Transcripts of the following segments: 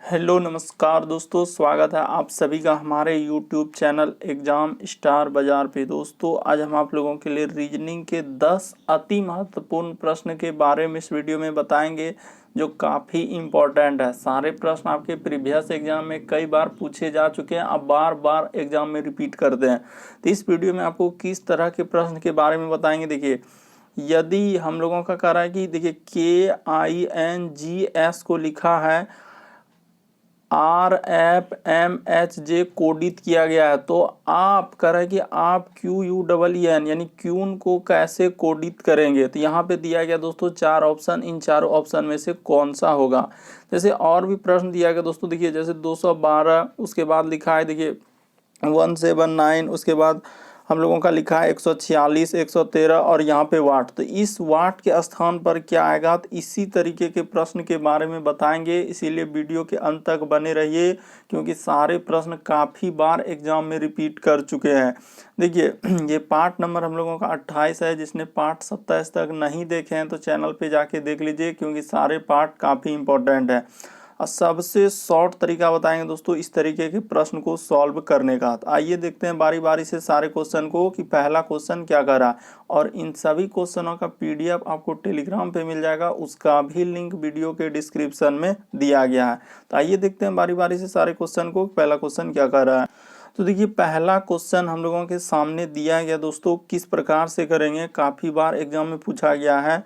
Hello नमस्कार दोस्तों, स्वागत है आप सभी का हमारे यूट्यूब चैनल एग्ज़ाम स्टार बाज़ार पे। दोस्तों आज हम आप लोगों के लिए रीजनिंग के 10 अति महत्वपूर्ण प्रश्न के बारे में इस वीडियो में बताएंगे जो काफ़ी इम्पोर्टेंट है। सारे प्रश्न आपके प्रीवियस एग्जाम में कई बार पूछे जा चुके हैं, अब बार बार एग्जाम में रिपीट करते हैं। तो इस वीडियो में आपको किस तरह के प्रश्न के बारे में बताएंगे। देखिए, यदि हम लोगों का कह रहा है कि देखिए KINGS को लिखा है RFMHJ कोडित किया गया है, तो आप कह रहे हैं कि आप QUEN यानी क्यून को कैसे कोडित करेंगे। तो यहाँ पे दिया गया दोस्तों 4 ऑप्शन, इन चारों ऑप्शन में से कौन सा होगा। जैसे और भी प्रश्न दिया गया दोस्तों, देखिए जैसे 212, उसके बाद लिखा है देखिए 179, उसके बाद हम लोगों का लिखा है 146, 113 और यहाँ पे वाट। तो इस वाट के स्थान पर क्या आएगा, तो इसी तरीके के प्रश्न के बारे में बताएंगे। इसीलिए वीडियो के अंत तक बने रहिए, क्योंकि सारे प्रश्न काफ़ी बार एग्जाम में रिपीट कर चुके हैं। देखिए ये पार्ट नंबर हम लोगों का 28 है। जिसने पार्ट 27 तक नहीं देखे हैं तो चैनल पे जाके देख लीजिए, क्योंकि सारे पार्ट काफ़ी इंपॉर्टेंट है। और सबसे शॉर्ट तरीका बताएंगे दोस्तों इस तरीके के प्रश्न को सॉल्व करने का। तो आइए देखते हैं बारी बारी से सारे क्वेश्चन को कि पहला क्वेश्चन क्या कर रहा है। और इन सभी क्वेश्चनों का PDF आपको टेलीग्राम पे मिल जाएगा, उसका भी लिंक वीडियो के डिस्क्रिप्शन में दिया गया है। तो आइए देखते हैं बारी बारी से सारे क्वेश्चन को, पहला क्वेश्चन क्या कर रहा है। तो देखिए पहला क्वेश्चन हम लोगों के सामने दिया गया दोस्तों, किस प्रकार से करेंगे, काफ़ी बार एग्जाम में पूछा गया है।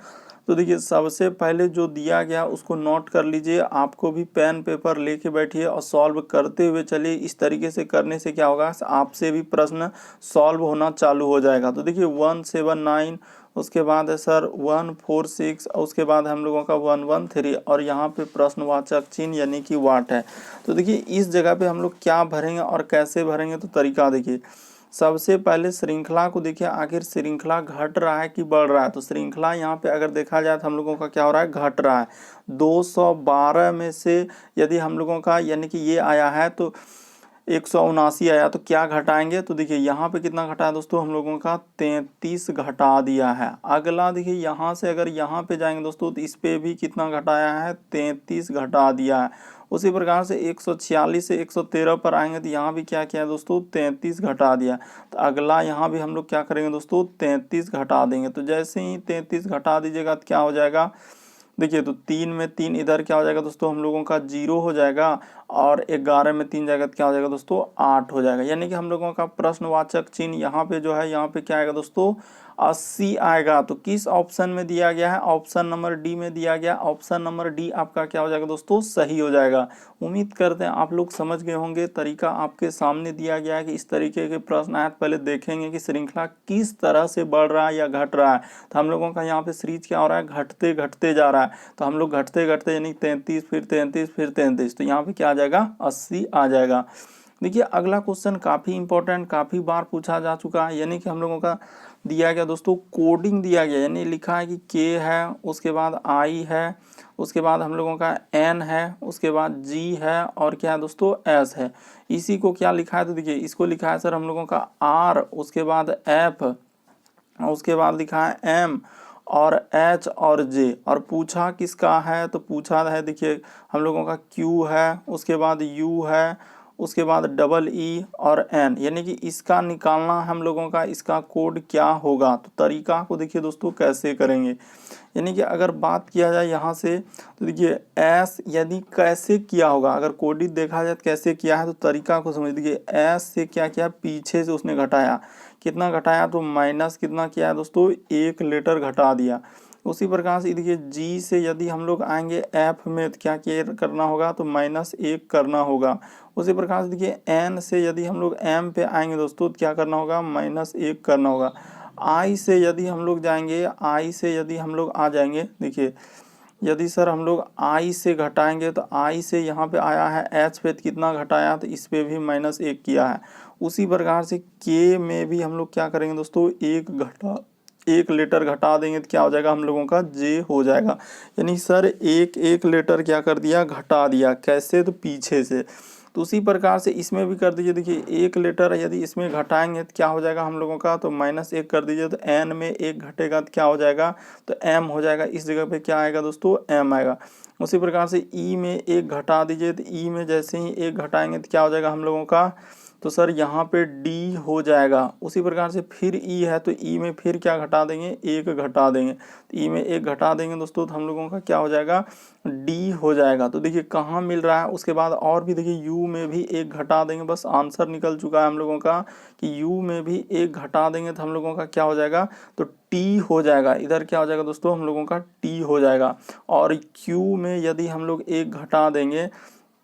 तो देखिए सबसे पहले जो दिया गया उसको नोट कर लीजिए। आपको भी पेन पेपर लेके बैठिए और सॉल्व करते हुए चलिए। इस तरीके से करने से क्या होगा, आपसे भी प्रश्न सॉल्व होना चालू हो जाएगा। तो देखिए 179, उसके बाद है सर 146, और उसके बाद हम लोगों का 113 और यहाँ पे प्रश्नवाचक चिन्ह यानी कि वाट है। तो देखिए इस जगह पे हम लोग क्या भरेंगे और कैसे भरेंगे, तो तरीका देखिए। सबसे पहले श्रृंखला को देखिए, आखिर श्रृंखला घट रहा है कि बढ़ रहा है। तो श्रृंखला यहाँ पे अगर देखा जाए तो हम लोगों का क्या हो रहा है, घट रहा है। 212 में से यदि हम लोगों का यानी कि ये आया है तो 179 आया, तो क्या घटाएंगे। तो देखिए यहाँ पे कितना घटा है दोस्तों, हम लोगों का 33 घटा दिया है। अगला देखिए यहाँ से अगर यहाँ पे जाएंगे दोस्तों तो इस पे भी कितना घटाया है, 33 घटा दिया है। उसी प्रकार से 146 से 113 पर आएंगे तो यहाँ भी क्या किया है दोस्तों, 33 घटा दिया। तो अगला यहाँ भी हम लोग क्या करेंगे दोस्तों, 33 घटा देंगे। तो जैसे ही 33 घटा दीजिएगा तो क्या हो जाएगा, देखिए तो 3 में 3 इधर क्या हो जाएगा दोस्तों, हम लोगों का 0 हो जाएगा, और 11 में 3 जाएगा तो क्या हो जाएगा दोस्तों, 8 हो जाएगा। यानी कि हम लोगों का प्रश्नवाचक चिन्ह यहाँ पे जो है, यहाँ पे क्या आएगा दोस्तों, 80 आएगा। तो किस ऑप्शन में दिया गया है, ऑप्शन नंबर डी में दिया गया। ऑप्शन नंबर डी आपका क्या हो जाएगा दोस्तों, सही हो जाएगा। उम्मीद करते हैं आप लोग समझ गए होंगे। तरीका आपके सामने दिया गया है कि इस तरीके के प्रश्न आए, पहले देखेंगे कि श्रृंखला किस तरह से बढ़ रहा है या घट रहा है। तो हम लोगों का यहाँ पे सीरीज क्या हो रहा है, घटते घटते जा रहा है। तो हम लोग घटते घटते यानी 33 फिर 33 फिर 33, तो यहाँ पे क्या आ जाएगा, 80 आ जाएगा। देखिए अगला क्वेश्चन काफ़ी इंपॉर्टेंट, काफ़ी बार पूछा जा चुका है। यानी कि हम लोगों का दिया गया दोस्तों, कोडिंग दिया गया, यानी लिखा है कि K है, उसके बाद I है, उसके बाद हम लोगों का N है, उसके बाद G है, और क्या है दोस्तों, S है। इसी को क्या लिखा है, तो देखिए इसको लिखा है सर हम लोगों का R, उसके बाद F, उसके बाद लिखा है M और H और J। और पूछा किसका है, तो पूछा है देखिए हम लोगों का Q है, उसके बाद U है, उसके बाद EE और N, यानी कि इसका निकालना हम लोगों का, इसका कोड क्या होगा। तो तरीका को देखिए दोस्तों कैसे करेंगे। यानी कि अगर बात किया जाए यहाँ से, तो देखिए S यदि कैसे किया होगा, अगर कोडित देखा जाए तो कैसे किया है, तो तरीका को समझ। देखिए S से क्या किया, पीछे से उसने घटाया, कितना घटाया, तो माइनस कितना किया है दोस्तों, 1 लीटर घटा दिया। उसी प्रकार से देखिए G से यदि हम लोग आएंगे F में तो क्या करना होगा, तो -1 करना होगा। उसी प्रकार से देखिए N से यदि हम लोग M पे आएंगे दोस्तों तो क्या करना होगा, -1 करना होगा। I से यदि हम लोग जाएंगे, I से यदि हम लोग आ जाएंगे, देखिए यदि सर हम लोग I से घटाएंगे तो I से यहाँ पे आया है H पे, कितना घटाया, तो इस पे भी -1 किया है। उसी प्रकार से K में भी हम लोग क्या करेंगे दोस्तों, 1 लीटर घटा देंगे तो क्या हो जाएगा, हम लोगों का J हो जाएगा। यानी सर 1 लीटर क्या कर दिया, घटा दिया। कैसे, तो पीछे से। तो उसी प्रकार से इसमें भी कर दीजिए। देखिए 1 लीटर यदि इसमें घटाएंगे तो क्या हो जाएगा हम लोगों का, तो -1 कर दीजिए, तो N में 1 घटेगा तो क्या हो जाएगा, तो M हो जाएगा। इस जगह पे क्या आएगा दोस्तों, M आएगा। उसी प्रकार से ई में एक घटा दीजिए, तो ई में जैसे ही एक घटाएंगे तो क्या हो जाएगा हम लोगों का, तो सर यहाँ पे डी हो जाएगा। उसी प्रकार से फिर ई है तो ई में फिर क्या घटा देंगे, एक घटा देंगे, तो ई में एक घटा देंगे दोस्तों तो हम लोगों का क्या हो जाएगा, डी हो जाएगा। तो देखिए कहाँ मिल रहा है, उसके बाद और भी देखिए यू में भी एक घटा देंगे, बस आंसर निकल चुका है हम लोगों का कि यू में भी एक घटा देंगे तो हम लोगों का क्या हो जाएगा, तो टी हो जाएगा। इधर क्या हो जाएगा दोस्तों, हम लोगों का टी हो जाएगा। और क्यू में यदि हम लोग एक घटा देंगे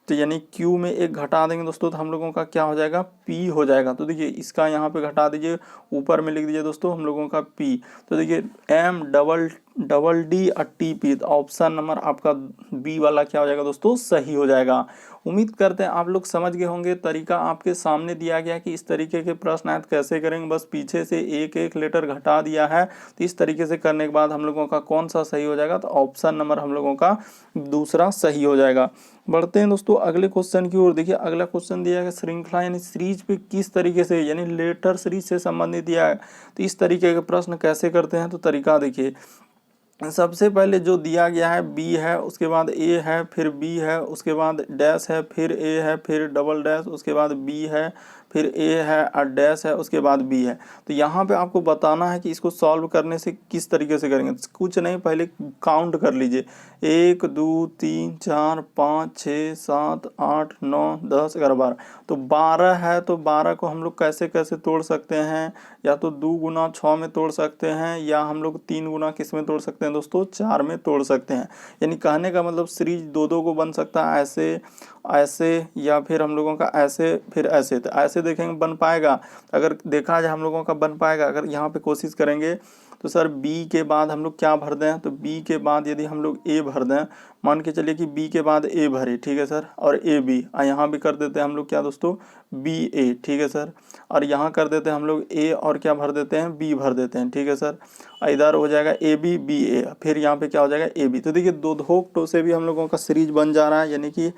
तो यानी Q में एक घटा देंगे दोस्तों तो हम लोगों का क्या हो जाएगा, P हो जाएगा। तो देखिए इसका यहाँ पे घटा दीजिए, ऊपर में लिख दीजिए दोस्तों हम लोगों का P। तो देखिए MDD और TP, तो ऑप्शन नंबर आपका B वाला क्या हो जाएगा दोस्तों, सही हो जाएगा। उम्मीद करते हैं आप लोग समझ गए होंगे। तरीका आपके सामने दिया गया कि इस तरीके के प्रश्न आयत कैसे करेंगे, बस पीछे से एक एक लेटर घटा दिया है। तो इस तरीके से करने के बाद हम लोगों का कौन सा सही हो जाएगा, तो ऑप्शन नंबर हम लोगों का दूसरा सही हो जाएगा। बढ़ते हैं दोस्तों अगले क्वेश्चन की ओर। देखिए अगला क्वेश्चन दिया है श्रृंखला यानी सीरीज पे किस तरीके से यानी लेटर सीरीज से संबंधित दिया है, तो इस तरीके के प्रश्न कैसे करते हैं। तो तरीका देखिए, सबसे पहले जो दिया गया है बी है, उसके बाद ए है, फिर बी है, उसके बाद डैश है, फिर ए है, फिर डबल डैश, उसके बाद बी है, फिर ए है और डैश है, उसके बाद बी है। तो यहाँ पे आपको बताना है कि इसको सॉल्व करने से किस तरीके से करेंगे। कुछ नहीं, पहले काउंट कर लीजिए, 1 2 3 4 5 6 7 8 9 10 11 12। तो 12 है, तो 12 को हम लोग कैसे कैसे तोड़ सकते हैं, या तो 2 गुना 6 में तोड़ सकते हैं, या हम लोग 3 गुना किस में तोड़ सकते हैं दोस्तों, 4 में तोड़ सकते हैं। यानी कहने का मतलब सीरीज दो दो को बन सकता है, ऐसे ऐसे, या फिर हम लोगों का ऐसे फिर ऐसे। तो ऐसे देखेंगे बन पाएगा, अगर देखा जाए हम लोगों का बन पाएगा। अगर यहाँ पे कोशिश करेंगे तो सर बी के बाद हम लोग क्या भर दें, तो बी के बाद यदि हम लोग ए भर दें, मान के चलिए कि बी के बाद ए भरे, ठीक है सर, और ए बी, यहाँ भी कर देते हैं हम लोग क्या दोस्तों, बी ए, ठीक है सर, और यहाँ कर देते हैं हम लोग ए और क्या भर देते हैं, बी भर देते हैं, ठीक है सर। इधर हो जाएगा ए बी बी ए, फिर यहाँ पे क्या हो जाएगा ए बी। तो देखिए दो दो से भी हम लोगों का सीरीज बन जा रहा है, यानी कि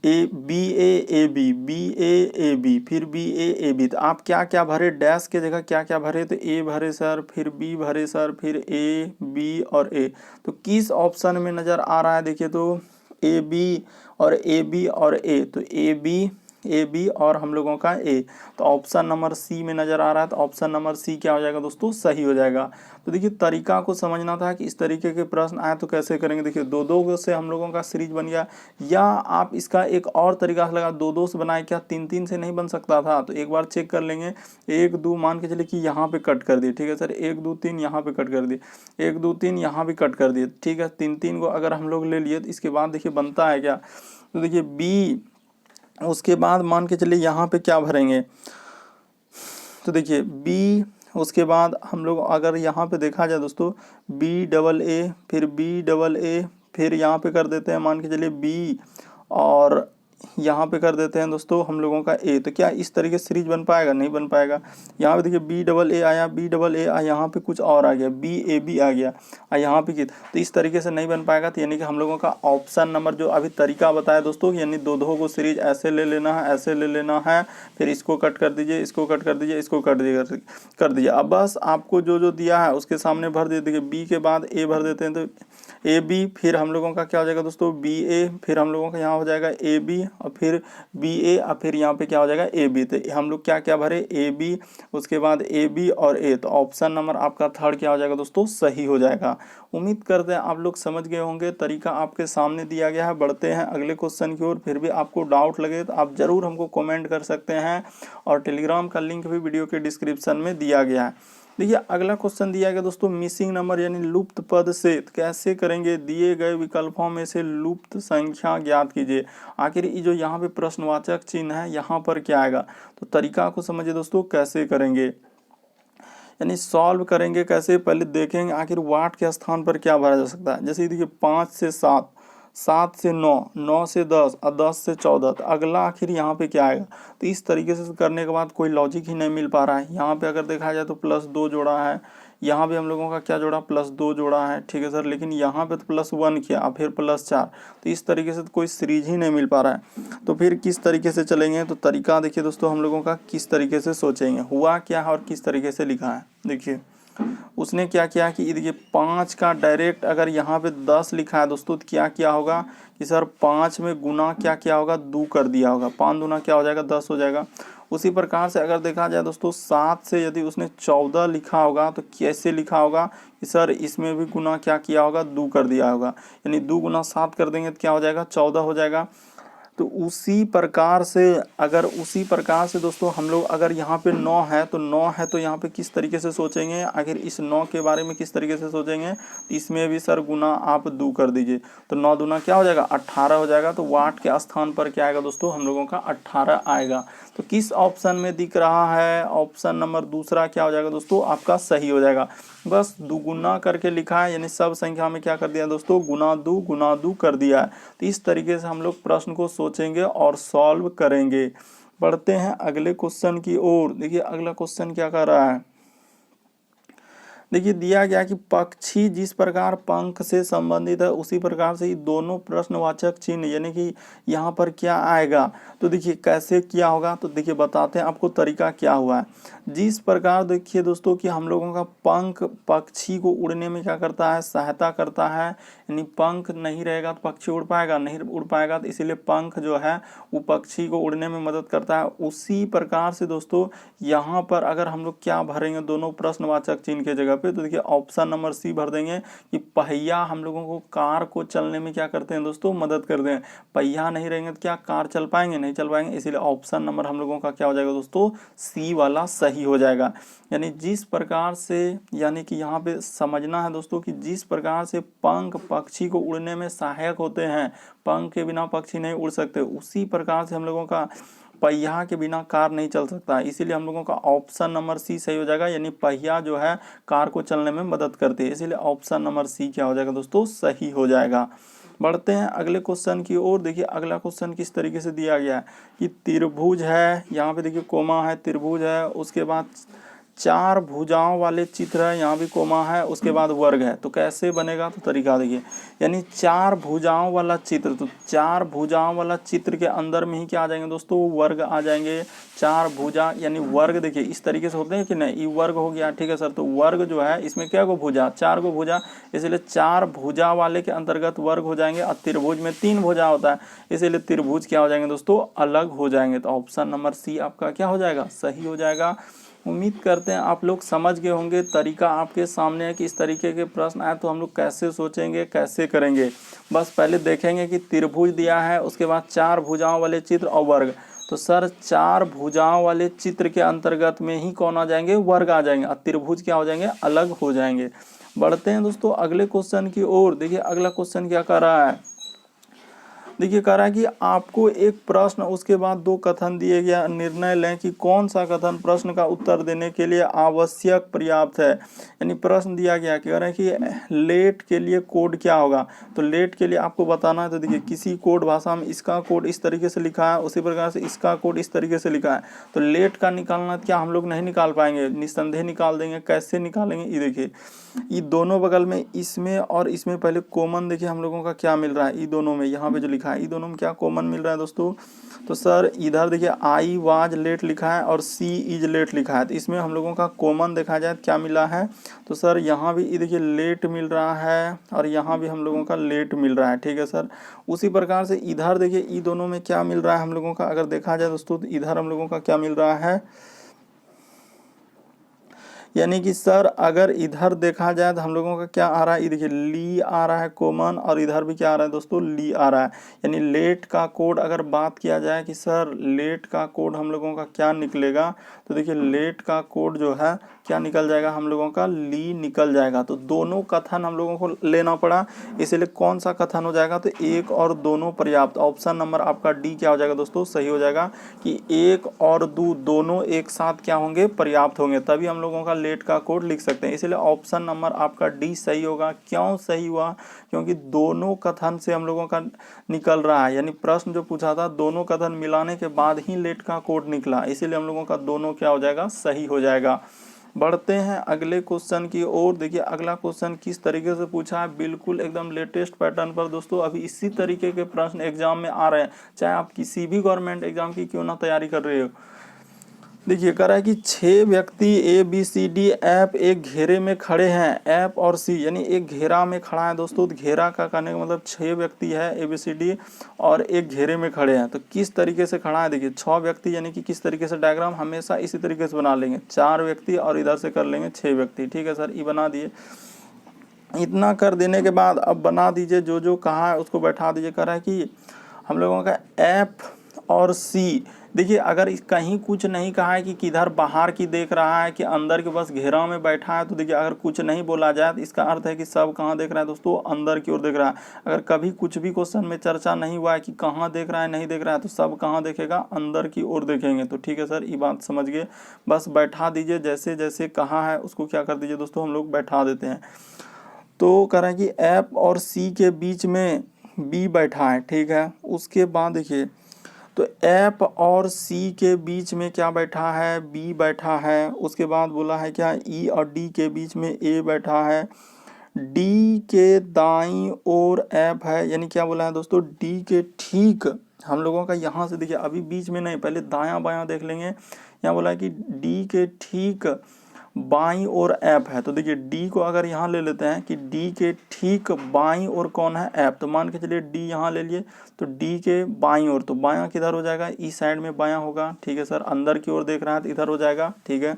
ए बी ए बी, फिर बी ए बी। तो आप क्या क्या भरे, डैश के जगह क्या क्या भरे, तो ए भरे सर, फिर बी भरे सर, फिर ए बी और ए। तो किस ऑप्शन में नज़र आ रहा है, देखिए तो ए बी और ए बी और ए, तो ए बी और हम लोगों का ए, तो ऑप्शन नंबर सी में नज़र आ रहा है। तो ऑप्शन नंबर सी क्या हो जाएगा दोस्तों, सही हो जाएगा। तो देखिए तरीका को समझना था कि इस तरीके के प्रश्न आए तो कैसे करेंगे। देखिए दो दो से हम लोगों का सीरीज बन गया, या आप इसका एक और तरीका से लगा, दो दो से बनाए, क्या तीन तीन से नहीं बन सकता था। तो एक बार चेक कर लेंगे, 1 2 मान के चलिए कि यहाँ पे कट कर दिए, ठीक है सर, 1 2 3 यहाँ पे कट कर दिए, 1 2 3 यहाँ भी कट कर दिए, ठीक है। 3 3 को अगर हम लोग ले लिए तो इसके बाद देखिए बनता है क्या, तो देखिए बी, उसके बाद मान के चलिए यहाँ पे क्या भरेंगे, तो देखिए बी, उसके बाद हम लोग अगर यहाँ पे देखा जाए दोस्तों, बी डबल ए, फिर बी डबल ए, फिर यहाँ पे कर देते हैं मान के चलिए बी, और यहाँ पे कर देते हैं दोस्तों हम लोगों का ए। तो क्या इस तरीके से सीरीज बन पाएगा, नहीं बन पाएगा। यहाँ पे देखिए बी डबल ए आया, बी डबल ए आया, यहाँ पे कुछ और आ गया, बी ए बी आ गया, यहाँ पे तो इस तरीके से नहीं बन पाएगा। तो यानी कि हम लोगों का ऑप्शन नंबर जो अभी तरीका बताया दोस्तों, यानी दो दो को सीरीज ऐसे ले लेना है, ऐसे ले लेना है, फिर इसको कट कर दीजिए, इसको कट कर दीजिए, इसको कट कर दीजिए। अब बस आपको जो जो दिया है उसके सामने भर दे। देखिए बी के बाद ए भर देते हैं, तो ए बी, फिर हम लोगों का क्या हो जाएगा दोस्तों, बी ए, फिर हम लोगों का यहाँ हो जाएगा ए बी, और फिर बी ए, और फिर यहाँ पे क्या हो जाएगा ए बी। तो हम लोग क्या क्या भरे, ए बी, उसके बाद ए बी और ए। तो ऑप्शन नंबर आपका थर्ड क्या हो जाएगा दोस्तों, सही हो जाएगा। उम्मीद करते हैं आप लोग समझ गए होंगे, तरीका आपके सामने दिया गया है। बढ़ते हैं अगले क्वेश्चन की ओर। फिर भी आपको डाउट लगे तो आप ज़रूर हमको कमेंट कर सकते हैं, और टेलीग्राम का लिंक भी वीडियो के डिस्क्रिप्शन में दिया गया है। देखिए अगला क्वेश्चन दिया गया दोस्तों, मिसिंग नंबर यानी लुप्त पद से कैसे करेंगे, दिए गए विकल्पों में से लुप्त संख्या ज्ञात कीजिए। आखिर ये जो यहाँ पे प्रश्नवाचक चिन्ह है यहाँ पर क्या आएगा, तो तरीका को समझिए दोस्तों कैसे करेंगे, यानी सॉल्व करेंगे कैसे, पहले देखेंगे आखिर वाट के स्थान पर क्या भरा जा सकता है। जैसे देखिए 5 से 7, 7 से 9, 9 से 10 और 10 से 14, तो अगला आखिर यहाँ पे क्या आएगा। तो इस तरीके से करने के बाद कोई लॉजिक ही नहीं मिल पा रहा है। यहाँ पे अगर देखा जाए तो +2 जोड़ा है, यहाँ भी हम लोगों का क्या जोड़ा, +2 जोड़ा है, ठीक है सर, लेकिन यहाँ पे तो +1 किया, फिर +4। तो इस तरीके से तो कोई सीरीज ही नहीं मिल पा रहा है। तो फिर किस तरीके से चलेंगे, तो तरीका देखिए दोस्तों हम लोगों का किस तरीके से सोचेंगे, हुआ क्या है और किस तरीके से लिखा है। देखिए उसने क्या किया कि देखिए 5 का डायरेक्ट अगर यहाँ पे 10 लिखा है दोस्तों तो क्या किया होगा कि सर 5 में गुना क्या किया होगा 2 कर दिया होगा, 5 दूना क्या हो जाएगा 10 हो जाएगा। उसी प्रकार से अगर देखा जाए दोस्तों 7 से यदि उसने 14 लिखा होगा तो कैसे लिखा होगा कि सर इसमें भी गुना क्या किया होगा 2 कर दिया होगा, यानी 2 गुना 7 कर देंगे तो क्या हो जाएगा 14 हो जाएगा। तो उसी प्रकार से दोस्तों हम लोग अगर यहाँ पे 9 है तो यहाँ पे किस तरीके से सोचेंगे, अगर इस 9 के बारे में किस तरीके से सोचेंगे तो इसमें भी सर गुना आप 2 कर दीजिए तो 9 दूना क्या हो जाएगा 18 हो जाएगा। तो वाट के स्थान पर क्या आएगा दोस्तों हम लोगों का 18 आएगा। तो किस ऑप्शन में दिख रहा है, ऑप्शन नंबर दूसरा क्या हो जाएगा दोस्तों आपका सही हो जाएगा। बस दुगुना करके लिखा है, यानी सब संख्या में क्या कर दिया दोस्तों गुना दू कर दिया है। तो इस तरीके से हम लोग प्रश्न को सोचेंगे और सॉल्व करेंगे। बढ़ते हैं अगले क्वेश्चन की ओर। देखिए अगला क्वेश्चन क्या कर रहा है, देखिए दिया गया कि पक्षी जिस प्रकार पंख से संबंधित है उसी प्रकार से ही दोनों प्रश्नवाचक चिन्ह, यानी कि यहाँ पर क्या आएगा। तो देखिए कैसे किया होगा, तो देखिए बताते हैं आपको तरीका क्या हुआ है। जिस प्रकार देखिए दोस्तों कि हम लोगों का पंख पक्षी को उड़ने में क्या करता है सहायता करता है, यानी पंख नहीं रहेगा तो पक्षी उड़ पाएगा, नहीं उड़ पाएगा तो इसीलिए पंख जो है वो पक्षी को उड़ने में मदद करता है। उसी प्रकार से दोस्तों यहाँ पर अगर हम लोग क्या भरेंगे दोनों प्रश्नवाचक चिन्ह के जगह पे, तो देखिए ऑप्शन नंबर सी भर देंगे कि पहिया हम लोगों को कार को चलने में क्या करते हैं दोस्तों मदद करते हैं। पहिया नहीं रहेंगे तो क्या कार चल पाएंगे, नहीं चल पाएंगे, इसीलिए ऑप्शन नंबर हम लोगों का क्या हो जाएगा दोस्तों सी वाला सही हो जाएगा। यानी जिस प्रकार से, यानी कि यहाँ पे समझना है दोस्तों कि जिस प्रकार से पंख पक्षी को उड़ने में सहायक होते हैं, पंख के बिना पक्षी नहीं उड़ सकते, उसी प्रकार से हम लोगों का पहिया के बिना कार नहीं चल सकता। इसीलिए हम लोगों का ऑप्शन नंबर सी सही हो जाएगा, यानी पहिया जो है कार को चलने में मदद करते हैं, इसीलिए ऑप्शन नंबर सी क्या हो जाएगा दोस्तों सही हो जाएगा। बढ़ते हैं अगले क्वेश्चन की ओर। देखिए अगला क्वेश्चन किस तरीके से दिया गया है कि त्रिभुज है, यहाँ पे देखिए कोमा है, त्रिभुज है, उसके बाद 4 भुजाओं वाले चित्र है, यहाँ भी कोमा है, उसके बाद वर्ग है। तो कैसे बनेगा, तो तरीका देखिए, यानी 4 भुजाओं वाला चित्र, तो 4 भुजाओं वाला चित्र के अंदर में ही क्या आ जाएंगे दोस्तों वर्ग आ जाएंगे। 4 भुजा यानी वर्ग देखिए इस तरीके से होते हैं कि नहीं, ये वर्ग हो गया, ठीक है सर। तो वर्ग जो है इसमें क्या को भुजा 4 को भुजा, इसलिए 4 भुजा वाले के अंतर्गत वर्ग हो जाएंगे। और त्रिभुज में 3 भुजा होता है, इसीलिए त्रिभुज क्या हो जाएंगे दोस्तों अलग हो जाएंगे। तो ऑप्शन नंबर सी आपका क्या हो जाएगा सही हो जाएगा। उम्मीद करते हैं आप लोग समझ गए होंगे, तरीका आपके सामने है कि इस तरीके के प्रश्न आए तो हम लोग कैसे सोचेंगे कैसे करेंगे। बस पहले देखेंगे कि त्रिभुज दिया है, उसके बाद 4 भुजाओं वाले चित्र और वर्ग। तो सर 4 भुजाओं वाले चित्र के अंतर्गत में ही कौन आ जाएंगे वर्ग आ जाएंगे, और त्रिभुज क्या हो जाएंगे अलग हो जाएंगे। बढ़ते हैं दोस्तों अगले क्वेश्चन की ओर। देखिए अगला क्वेश्चन क्या कर रहा है, देखिए कह रहा है कि आपको एक प्रश्न उसके बाद 2 कथन दिए गया, निर्णय लें कि कौन सा कथन प्रश्न का उत्तर देने के लिए आवश्यक पर्याप्त है। यानी प्रश्न दिया गया कह रहे हैं कि लेट के लिए कोड क्या होगा। तो लेट के लिए आपको बताना है, तो देखिए किसी कोड भाषा में इसका कोड इस तरीके से लिखा है, उसी प्रकार से इसका कोड इस तरीके से लिखा है। तो लेट का निकालना क्या हम लोग नहीं निकाल पाएंगे, निस्संदेह निकाल देंगे। कैसे निकालेंगे, ये देखिए ये दोनों बगल में इसमें और इसमें पहले कॉमन देखिए हम लोगों का क्या मिल रहा है, ये दोनों में यहाँ पे जो लिखा है ये दोनों में क्या कॉमन मिल रहा है दोस्तों। तो सर इधर देखिए आई वाज लेट लिखा है और सी इज लेट लिखा है, तो इसमें हम लोगों का कॉमन देखा जाए क्या मिला है। तो सर यहाँ भी देखिए लेट मिल रहा है और यहाँ भी हम लोगों का लेट मिल रहा है, ठीक है सर। उसी प्रकार से इधर देखिए ये दोनों में क्या मिल रहा है हम लोगों का, अगर देखा जाए दोस्तों तो इधर हम लोगों का क्या मिल रहा है, यानी कि सर अगर इधर देखा जाए तो हम लोगों का क्या आ रहा है, ये देखिए ली आ रहा है कॉमन, और इधर भी क्या आ रहा है दोस्तों ली आ रहा है। यानी लेट का कोड अगर बात किया जाए कि सर लेट का कोड हम लोगों का क्या निकलेगा, तो देखिए लेट का कोड जो है क्या निकल जाएगा हम लोगों का ली निकल जाएगा। तो दोनों कथन हम लोगों को लेना पड़ा, इसलिए कौन सा कथन हो जाएगा, तो एक और दोनों पर्याप्त। ऑप्शन नंबर आपका डी क्या हो जाएगा दोस्तों सही हो जाएगा कि एक और दो दोनों एक साथ क्या होंगे पर्याप्त होंगे, तभी हम लोगों का लेट का कोड लिख सकते हैं। इसलिए ऑप्शन नंबर आपका डी सही होगा। क्यों सही हुआ, क्योंकि दोनों कथन से हम लोगों का निकल रहा है, यानी प्रश्न जो पूछा था दोनों कथन मिलाने के बाद ही लेट का कोड निकला, इसीलिए हम लोगों का दोनों क्या हो जाएगा सही हो जाएगा। बढ़ते हैं अगले क्वेश्चन की ओर। देखिए अगला क्वेश्चन किस तरीके से पूछा है, बिल्कुल एकदम लेटेस्ट पैटर्न पर दोस्तों अभी इसी तरीके के प्रश्न एग्जाम में आ रहे हैं, चाहे आप किसी भी गवर्नमेंट एग्जाम की क्यों ना तैयारी कर रहे हो। देखिए कह रहा है कि 6 व्यक्ति A B C D F एक घेरे में खड़े हैं। एफ और सी यानी एक घेरा में खड़ा है दोस्तों। तो घेरा का कहने का मतलब 6 व्यक्ति है ए बी सी डी और एक घेरे में खड़े हैं। तो किस तरीके से खड़ा है, देखिए 6 व्यक्ति यानी कि किस तरीके से डायग्राम हमेशा इसी तरीके से बना लेंगे। 4 व्यक्ति और इधर से कर लेंगे 6 व्यक्ति। ठीक है सर, ये बना दिए। इतना कर देने के बाद अब बना दीजिए जो जो कहा है उसको बैठा दीजिए। कह रहा है कि हम लोगों का एफ और सी, देखिए अगर कहीं कुछ नहीं कहा है कि किधर बाहर की देख रहा है कि अंदर के बस घेरा में बैठा है, तो देखिए अगर कुछ नहीं बोला जाए तो इसका अर्थ है कि सब कहाँ देख रहा है दोस्तों, अंदर की ओर देख रहा है। अगर कभी कुछ भी क्वेश्चन में चर्चा नहीं हुआ है कि कहाँ देख रहा है नहीं देख रहा है, तो सब कहाँ देखेगा, अंदर की ओर देखेंगे। तो ठीक है सर, ये बात समझ गए, बस बैठा दीजिए जैसे जैसे कहा है उसको क्या कर दीजिए दोस्तों, हम लोग बैठा देते हैं। तो कह रहा है कि एफ और सी के बीच में बी बैठा है। ठीक है, उसके बाद देखिए तो एफ और सी के बीच में क्या बैठा है, बी बैठा है। उसके बाद बोला है क्या, ई और डी के बीच में ए बैठा है। डी के दाईं ओर एफ है, यानी क्या बोला है दोस्तों, डी के ठीक हम लोगों का यहाँ से देखिए अभी बीच में नहीं, पहले दायां बायां देख लेंगे। यहाँ बोला है कि डी के ठीक बाईं ओर एफ है। तो देखिए डी को अगर यहाँ ले लेते हैं कि डी के ठीक बाईं ओर कौन है, एफ। तो मान के चलिए डी यहाँ ले लिए, तो डी के बाईं ओर, तो बायां किधर हो जाएगा, इस साइड में बायां होगा। ठीक है सर, अंदर की ओर देख रहा है तो इधर हो जाएगा। ठीक है,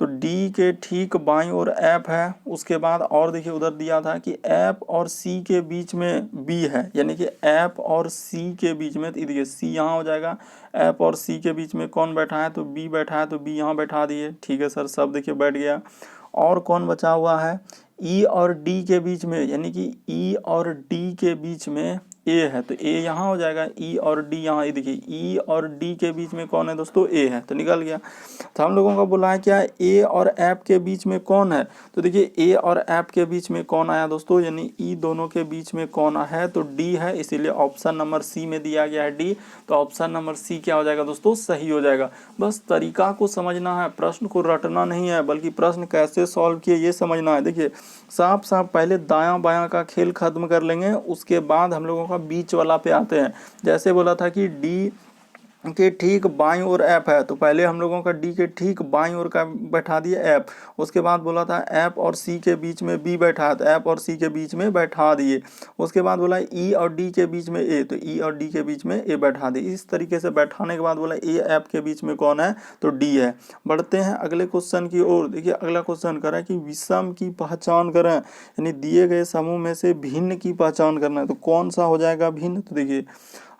तो डी के ठीक बाईं ओर एफ है। उसके बाद और देखिए उधर दिया था कि एफ और सी के बीच में बी है, यानी कि एफ और सी के बीच में, तो देखिए सी यहाँ हो जाएगा। एफ और सी के बीच में कौन बैठा है, तो बी बैठा है, तो बी यहाँ बैठा दिए। ठीक है सर, सब देखिए बैठ गया। और कौन बचा हुआ है, ई और डी के बीच में, यानी कि ई और डी के बीच में ए है, तो ए यहाँ हो जाएगा। ई और डी यहाँ, ये देखिए ई और डी के बीच में कौन है दोस्तों, ए है, तो निकल गया। तो हम लोगों का बोला है क्या, ए और एफ के बीच में कौन है, तो देखिए ए और एफ के बीच में कौन आया दोस्तों, यानी ई दोनों के बीच में कौन है, तो डी है, इसीलिए ऑप्शन नंबर सी में दिया गया है डी। तो ऑप्शन नंबर सी क्या हो जाएगा दोस्तों, सही हो जाएगा। बस तरीका को समझना है, प्रश्न को रटना नहीं है, बल्कि प्रश्न कैसे सॉल्व किए ये समझना है। देखिए साफ साफ पहले दायां बायां का खेल खत्म कर लेंगे, उसके बाद हम लोगों का बीच वाला पे आते हैं। जैसे बोला था कि डी के ठीक बाईं ओर एफ है, तो पहले हम लोगों का डी के ठीक बाईं ओर का बैठा दिए एफ। उसके बाद बोला था एफ और सी के बीच में बी बैठा है, तो एफ और सी के बीच में बैठा दिए। उसके बाद बोला ई और डी के बीच में ए, तो ई और डी के बीच में ए बैठा दिए। इस तरीके से बैठाने के बाद बोला ए एफ के बीच में कौन है, तो डी है। बढ़ते हैं अगले क्वेश्चन की ओर। देखिए अगला क्वेश्चन कर रहा है कि विषम की पहचान करें, यानी दिए गए समूह में से भिन्न की पहचान करना है। तो कौन सा हो जाएगा भिन्न, तो देखिए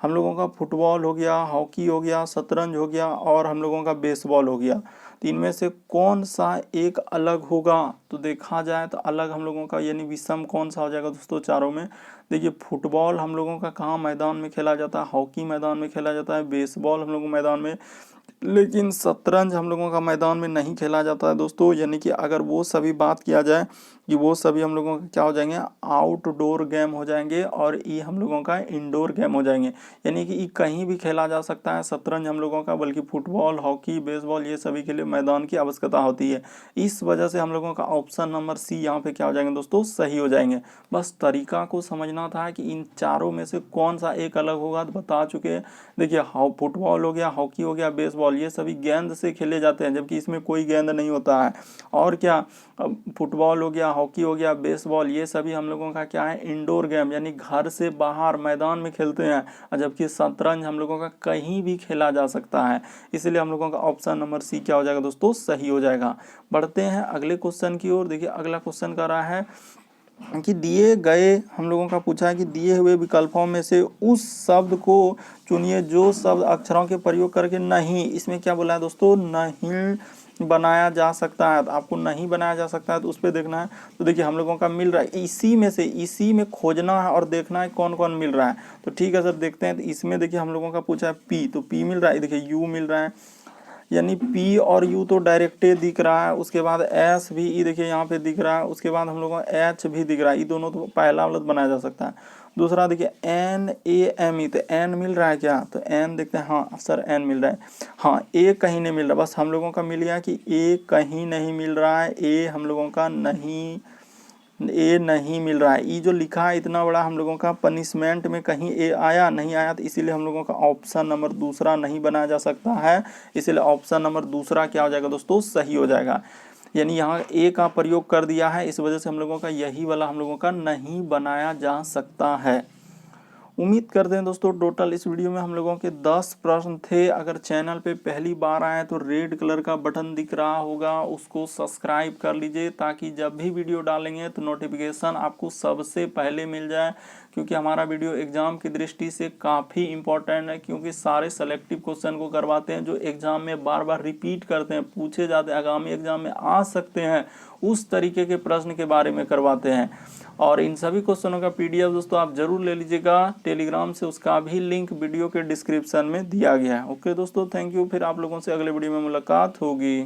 हम लोगों का फुटबॉल हो गया, हॉकी हो गया, शतरंज हो गया और हम लोगों का बेसबॉल हो गया। तो इनमें से कौन सा एक अलग होगा, तो देखा जाए तो अलग हम लोगों का यानी विषम कौन सा हो जाएगा दोस्तों चारों में। देखिए फुटबॉल हम लोगों का कहाँ मैदान में खेला जाता है, हॉकी मैदान में खेला जाता है, बेसबॉल हम लोगों मैदान में, लेकिन शतरंज हम लोगों का मैदान में नहीं खेला जाता है दोस्तों। यानी कि अगर वो सभी बात किया जाए कि वो सभी हम लोगों का क्या हो जाएंगे, आउटडोर गेम हो जाएंगे, और ये हम लोगों का इंडोर गेम हो जाएंगे। यानी कि ये कहीं भी खेला जा सकता है शतरंज हम लोगों का, बल्कि फुटबॉल हॉकी बेसबॉल ये सभी के लिए मैदान की आवश्यकता होती है। इस वजह से हम लोगों का ऑप्शन नंबर सी यहाँ पे क्या हो जाएंगे दोस्तों, सही हो जाएंगे। बस तरीका को समझना था कि इन चारों में से कौन सा एक अलग होगा, तो बता चुके हैं। देखिए फुटबॉल हो गया, हॉकी हो गया, बेसबॉल ये सभी गेंद से खेले जाते हैं, जबकि इसमें कोई गेंद नहीं होता है। और क्या, फुटबॉल हो गया, हॉकी हो गया, बेसबॉल ये सभी हम लोगों का क्या है, इंडोर गेम, यानी घर से बाहर मैदान में खेलते हैं, और जबकि शतरंज हम लोगों का कहीं भी खेला जा सकता है। इसलिए हम लोगों का ऑप्शन नंबर सी क्या हो जाएगा दोस्तों, सही हो जाएगा। बढ़ते हैं अगले क्वेश्चन की ओर। देखिए अगला क्वेश्चन कर रहा है कि दिए गए हम लोगों का पूछा है कि दिए हुए विकल्पों में से उस शब्द को चुनिए जो शब्द अक्षरों के प्रयोग करके नहीं, इसमें क्या बोला है दोस्तों, नहीं बनाया जा सकता है। तो आपको नहीं बनाया जा सकता है तो उस पर देखना है। तो देखिए हम लोगों का मिल रहा है, इसी में से इसी में खोजना है और देखना है कौन कौन मिल रहा है। तो ठीक है सर, देखते हैं। तो इसमें देखिए हम लोगों का पूछा है पी, तो पी मिल रहा है, देखिए यू मिल रहा है, यानी P और U तो डायरेक्ट दिख रहा है। उसके बाद S भी ई देखिए यहाँ पे दिख रहा है। उसके बाद हम लोगों को H भी दिख रहा है, ये दोनों तो पहला वाला बनाया जा सकता है। दूसरा देखिए NAME, तो N मिल रहा है क्या, तो N देखते हैं, हाँ सर N मिल रहा है। हाँ A कहीं नहीं मिल रहा, बस हम लोगों का मिल गया कि A कहीं नहीं मिल रहा है, A हम लोगों का नहीं ए नहीं मिल रहा है। ई जो लिखा है इतना बड़ा हम लोगों का पनिशमेंट में कहीं ए आया नहीं आया, तो इसीलिए हम लोगों का ऑप्शन नंबर दूसरा नहीं बनाया जा सकता है। इसीलिए ऑप्शन नंबर दूसरा क्या हो जाएगा दोस्तों, सही हो जाएगा। यानी यहाँ ए का प्रयोग कर दिया है, इस वजह से हम लोगों का यही वाला हम लोगों का नहीं बनाया जा सकता है। उम्मीद करते हैं दोस्तों टोटल इस वीडियो में हम लोगों के 10 प्रश्न थे। अगर चैनल पे पहली बार आए तो रेड कलर का बटन दिख रहा होगा, उसको सब्सक्राइब कर लीजिए ताकि जब भी वीडियो डालेंगे तो नोटिफिकेशन आपको सबसे पहले मिल जाए। क्योंकि हमारा वीडियो एग्जाम की दृष्टि से काफ़ी इंपॉर्टेंट है, क्योंकि सारे सेलेक्टिव क्वेश्चन को करवाते हैं जो एग्जाम में बार बार रिपीट करते हैं, पूछे जाते हैं, आगामी एग्जाम में आ सकते हैं, उस तरीके के प्रश्न के बारे में करवाते हैं। और इन सभी क्वेश्चनों का पीडीएफ दोस्तों आप जरूर ले लीजिएगा टेलीग्राम से, उसका भी लिंक वीडियो के डिस्क्रिप्शन में दिया गया है। ओके दोस्तों, थैंक यू। फिर आप लोगों से अगले वीडियो में मुलाकात होगी।